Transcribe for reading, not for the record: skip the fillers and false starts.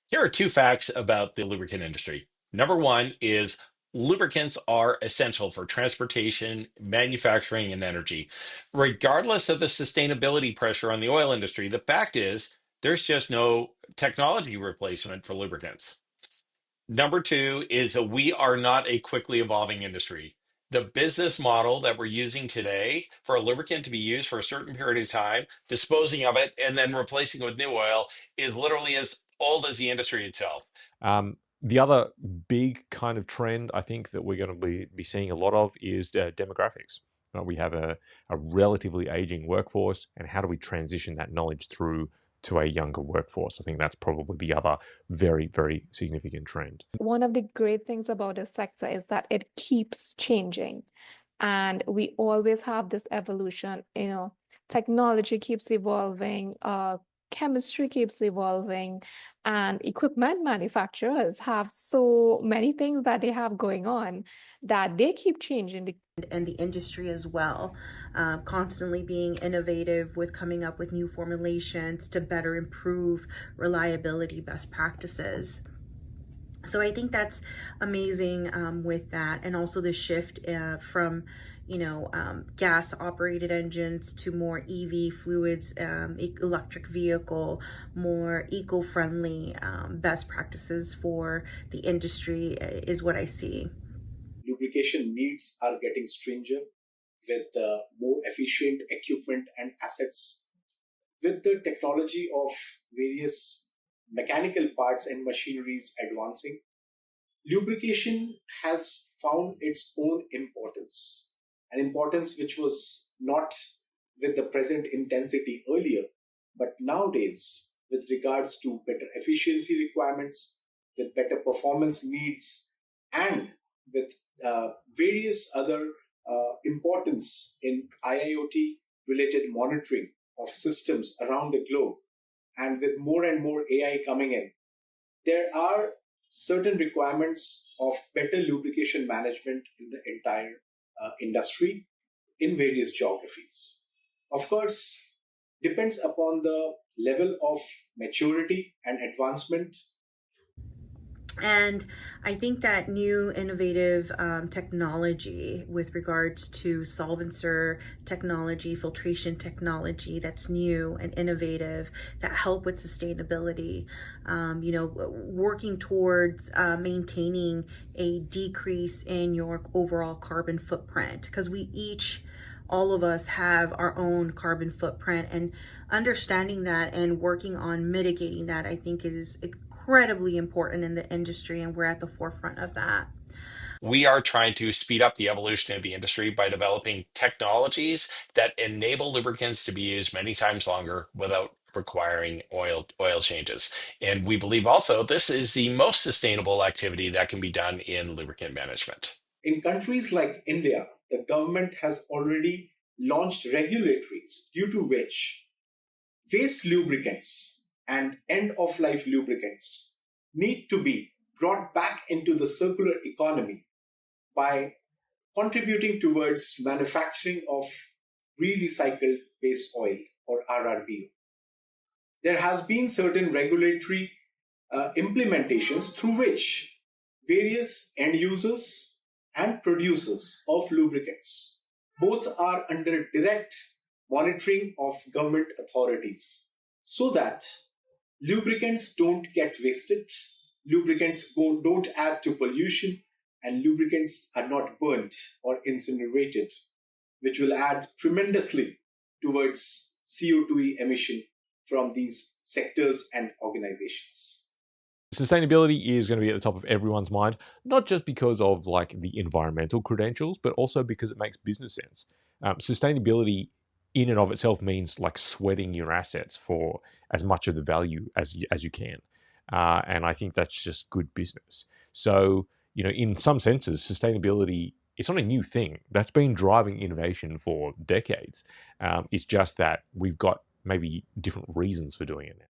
Here are two facts about the lubricant industry. Number one is lubricants are essential for transportation, manufacturing, and energy. Regardless of the sustainability pressure on the oil industry, the fact is there's just no technology replacement for lubricants. Number two is we are not a quickly evolving industry. The business model that we're using today for a lubricant to be used for a certain period of time, disposing of it, and then replacing it with new oil is literally as old as the industry itself. The other big kind of trend I think that we're going to be seeing a lot of is demographics. We have a relatively aging workforce, and how do we transition that knowledge through to a younger workforce? I think that's probably the other very, very significant trend. One of the great things about this sector is that it keeps changing, and we always have this evolution. Technology keeps evolving, chemistry keeps evolving, and equipment manufacturers have so many things that they have going on that they keep changing. And the industry as well, constantly being innovative with coming up with new formulations to better improve reliability best practices. So I think that's amazing with that, and also the shift from gas operated engines to more EV fluids, electric vehicle, more eco-friendly best practices for the industry is what I see. Lubrication needs are getting stringent with more efficient equipment and assets. With the technology of various mechanical parts and machineries advancing, lubrication has found its own importance, an importance which was not with the present intensity earlier, but nowadays, with regards to better efficiency requirements, with better performance needs, and with various other importance in IIoT related monitoring of systems around the globe, and with more and more AI coming in, there are certain requirements of better lubrication management in the entire industry in various geographies. Of course, depends upon the level of maturity and advancement. And I think that new innovative technology with regards to solvencer technology, filtration technology that's new and innovative that help with sustainability, working towards maintaining a decrease in your overall carbon footprint, because all of us have our own carbon footprint, and understanding that and working on mitigating that, I think is incredibly important in the industry, and we're at the forefront of that. We are trying to speed up the evolution of the industry by developing technologies that enable lubricants to be used many times longer without requiring oil changes. And we believe also this is the most sustainable activity that can be done in lubricant management. In countries like India, the government has already launched regulatories due to which waste lubricants and end-of-life lubricants need to be brought back into the circular economy by contributing towards manufacturing of re-recycled base oil, or RRBO. There has been certain regulatory implementations through which various end users and producers of lubricants both are under direct monitoring of government authorities, so that lubricants don't get wasted, lubricants don't add to pollution, and lubricants are not burnt or incinerated, which will add tremendously towards CO2 emission from these sectors and organizations. Sustainability is going to be at the top of everyone's mind, not just because of like the environmental credentials, but also because it makes business sense. Sustainability in and of itself means like sweating your assets for as much of the value as you can. And I think that's just good business. So, in some senses, sustainability, it's not a new thing. That's been driving innovation for decades. It's just that we've got maybe different reasons for doing it now.